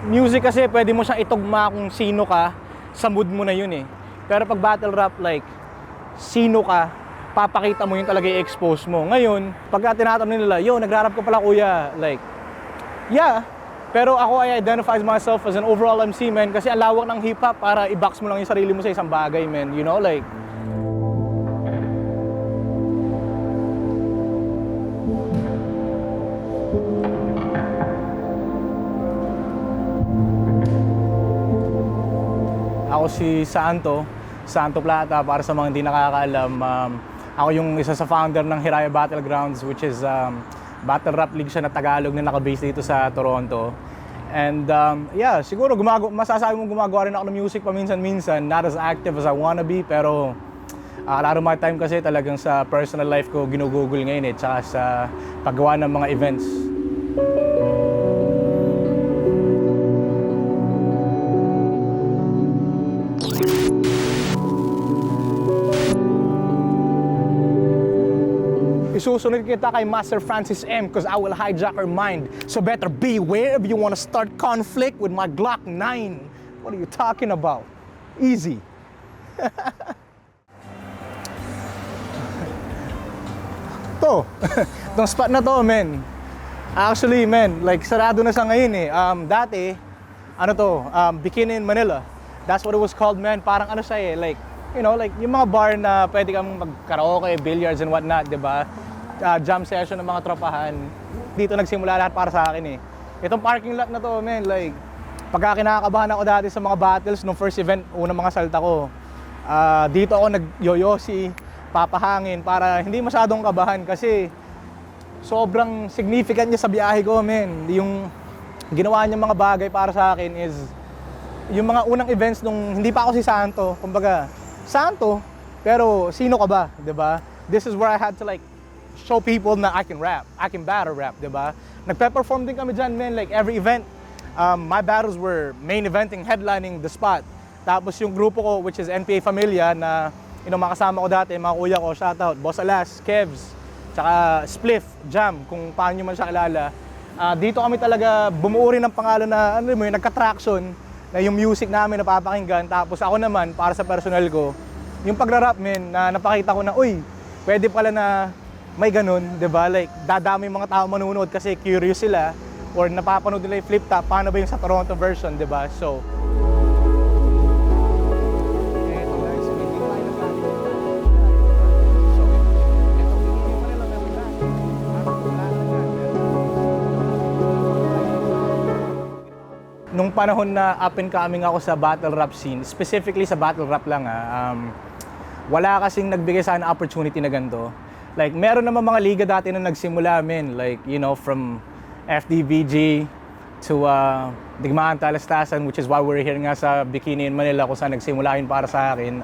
music kasi pwede mo siyang itugma kung sino ka, sa mood mo na yun eh. Pero pag battle rap, like, sino ka, papakita mo yun talaga i-expose mo. Ngayon, pagka tinatanong nila, yo, nagrarap ka pala kuya, like, yeah. Pero ako, I identify myself as an overall MC, man, kasi ang lawak ng hip-hop para i-box mo lang yung sarili mo sa isang bagay, man. You know, like, ako si Santo Plata, para sa mga hindi nakakaalam. Ako yung isa sa founder ng Hiraya Battlegrounds, which is battle rap league siya na Tagalog na nakabase dito sa Toronto. And yeah, siguro masasabi mong gumagawa rin ako ng music paminsan-minsan, not as active as I wanna be, pero a lot of my time kasi talagang sa personal life ko ginugugol ngayon eh, tsaka sa paggawa ng mga events. Isusunod kita kay Master Francis M because I will hijack her mind. So better beware if you want to start conflict with my Glock 9. What are you talking about? Easy. Itong spot na to, men. Actually, men, like sarado na siya ngayon eh. Dati, Bikini in Manila. That's what it was called, man. Parang ano siya eh, like, you know, like yung mga bar na pwede kang mag-karaoke, billiards and whatnot, di ba? Jam session ng mga tropahan. Dito nagsimula lahat para sa akin eh. Itong parking lot na to, man, like, pagka kinakabahan ako dati sa mga battles, nung first event, unang mga salta ko, dito ako nag-yoyosi, papahangin, para hindi masyadong kabahan kasi sobrang significant niya sa biyahe ko, man. Yung ginawa niya mga bagay para sa akin is yung mga unang events nung hindi pa ako si Santo, kumbaga, Santo, pero sino ka ba, 'di ba? This is where I had to like show people na I can rap, I can battle rap, 'di ba? Nagpe-perform din kami diyan, man, like every event. My battles were main eventing, headlining the spot. Tapos yung grupo ko, which is NPA Familia, na mga kasama ko dati, mga kuya ko, shoutout, Boss Alas, Kevs, tsaka Spliff, Jam, kung paano nyo man siya kilala. Dito kami talaga bumuo rin ng pangalan na, nagka-traction, na yung music namin napapakinggan. Tapos ako naman, para sa personal ko, yung pagra-rap, men, na napakita ko na, uy, pwede pala na may ganun, di ba? Like, dadami yung mga tao manunood kasi curious sila, or napapanood nila yung flip top, paano ba yung sa Toronto version, di ba? So, eto guys, may di tayo nagkakita. So, eto, hindi pa nila meron lang. Wala na yan. Nung panahon na up and coming ako sa battle rap scene, specifically sa battle rap lang wala kasing nagbigay sa akin opportunity na ganito. Like, meron naman mga liga dati na nagsimula, men, like, from FDBG to Digmaan Talastasan, which is why we're here nga sa Bikini in Manila, kung saan nagsimula yun para sa akin.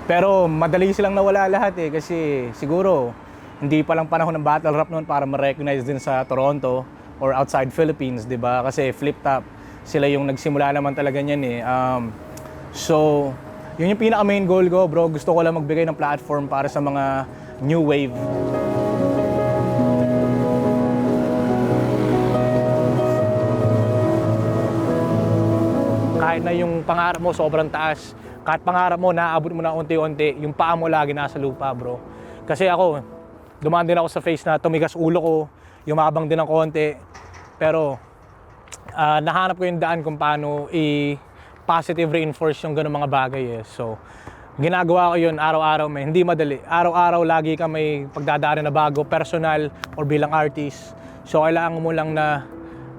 Pero madali silang nawala lahat eh, kasi siguro hindi pa lang panahon ng battle rap noon para ma-recognize din sa Toronto or outside Philippines, di ba? Kasi flip top, sila yung nagsimula naman talaga niyan eh. So, yun yung pinaka main goal ko, bro. Gusto ko lang magbigay ng platform para sa mga new wave. Kahit na yung pangarap mo sobrang taas, kahit pangarap mo naaabot mo na unti-unti, yung paa mo lagi nasa lupa, bro. Kasi ako, dumaan din ako sa phase na tumigas ulo ko, yumabang din ng konti, pero nahanap ko yung daan kung paano i-positive reinforce yung ganung mga bagay eh. So, ginagawa ko yun araw-araw, may hindi madali. Araw-araw lagi ka may pagdadaanan na bago, personal or bilang artist. So, kailangan mo lang na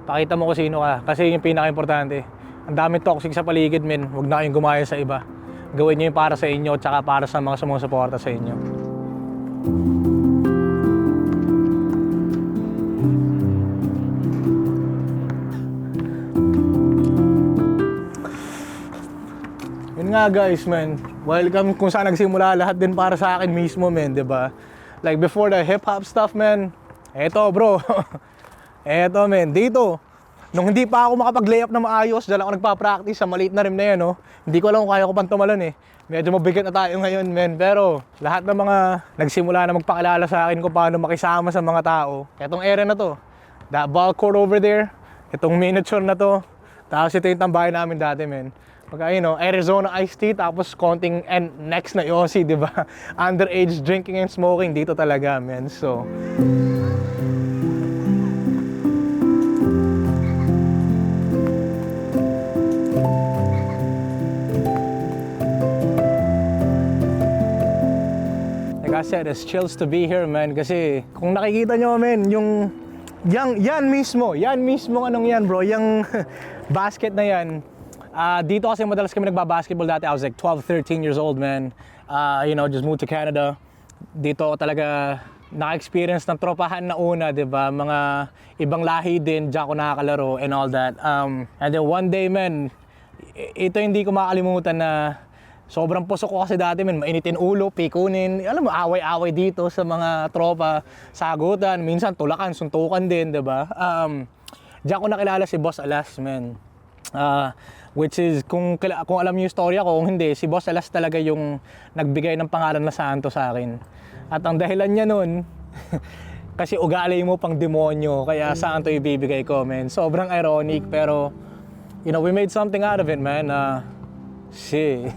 pakita mo kung sino ka, kasi yun yung pinaka-importante. Ang daming toxic sa paligid, men. Huwag na kayong gumaya sa iba. Gawin nyo yung para sa inyo, tsaka para sa mga sumusuporta sa inyo. Yun nga guys, man. Welcome kung saan nagsimula lahat din para sa akin mismo, man, di ba? Like before the hip-hop stuff, man. Eto, bro. Eto, man. Dito. Nung hindi pa ako makapag-layup na maayos, dahil ako nagpa-practice sa maliit na rim na yan, no? Hindi ko alam kung kaya ko pang tumalon, eh. Medyo mabigat na tayo ngayon, man. Pero lahat ng mga nagsimula na magpakilala sa akin kung paano makisama sa mga tao. Etong area na to. That ball court over there. Itong miniature na to. Tapos ito yung tambayan namin dati, men. Pagka, Arizona iced tea, tapos konting, and next na Yossi, di ba? Underage drinking and smoking, dito talaga, men. So, like I said, it's chills to be here, man. Kasi kung nakikita nyo, man, yan mismo anong yan, bro, yung basket na yan. Dito kasi madalas kami nagbabasketball dati. I was like 12, 13 years old, man. Just moved to Canada. Dito ako talaga naka-experience ng tropahan na una, di ba? Mga ibang lahi din, diyan ako nakakalaro and all that. And then one day, man, ito hindi ko makalimutan na sobrang pusok ko kasi dati, man, mainitin ulo, pikunin, alam mo, away-away dito sa mga tropa, sagutan, minsan tulakan, suntukan din, diba? Diyan ko nakilala si Boss Alas, man. Which is, kung alam niyo yung storya ko, kung hindi, si Boss Alas talaga yung nagbigay ng pangalan na Santo sa akin. At ang dahilan niya nun, kasi ugali mo pang demonyo, kaya Santo ibibigay ko, man. Sobrang ironic, pero, we made something out of it, man. Shit.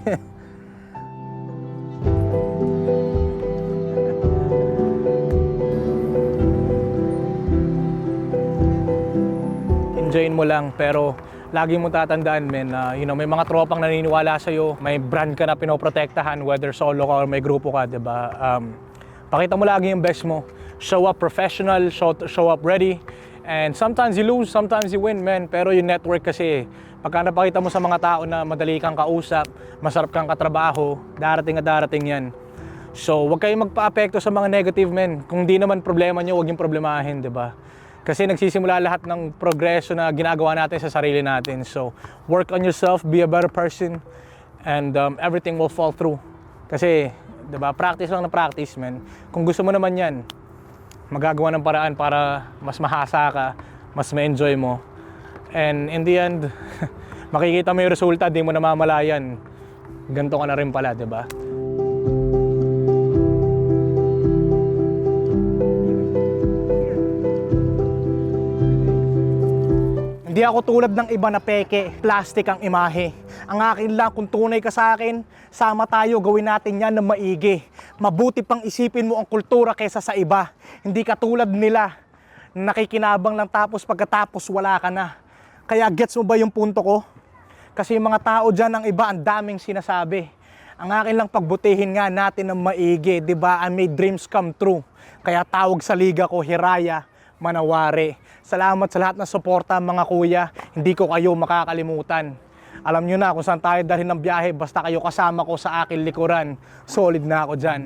Enjoyin mo lang, pero lagi mo tatandaan, men, may mga tropang naniniwala sa'yo, may brand ka na pinoprotektahan, whether solo ka or may grupo ka, diba? Pakita mo lagi yung best mo. Show up professional, show up ready, and sometimes you lose, sometimes you win, men, pero yung network kasi, pagka napakita mo sa mga tao na madali kang kausap, masarap kang katrabaho, darating at darating yan. So, huwag kayong magpa-apekto sa mga negative, men. Kung di naman problema nyo, huwag yung problemahin, diba? Kasi nagsisimula lahat ng progreso na ginagawa natin sa sarili natin. So, work on yourself, be a better person, and everything will fall through. Kasi, diba, practice lang na practice, man. Kung gusto mo naman yan, magagawa ng paraan para mas mahasa ka, mas ma-enjoy mo. And in the end, makikita mo yung resulta, di mo namamalayan. Ganito ka na rin pala, diba? Hindi ako tulad ng iba na peke, plastic ang imahe. Ang akin lang, kung tunay ka sa akin, sama tayo, gawin natin yan na maigi. Mabuti pang isipin mo ang kultura kaysa sa iba. Hindi ka tulad nila, nakikinabang lang tapos pagkatapos wala ka na. Kaya gets mo ba yung punto ko? Kasi yung mga tao dyan, ang iba, ang daming sinasabi. Ang akin lang pagbutihin nga natin ng maigi, di ba? I made dreams come true. Kaya tawag sa liga ko, Hiraya Manawari. Salamat sa lahat ng suporta, mga kuya. Hindi ko kayo makakalimutan. Alam nyo na kung saan tayo dalhin ng biyahe, basta kayo kasama ko sa aking likuran. Solid na ako dyan.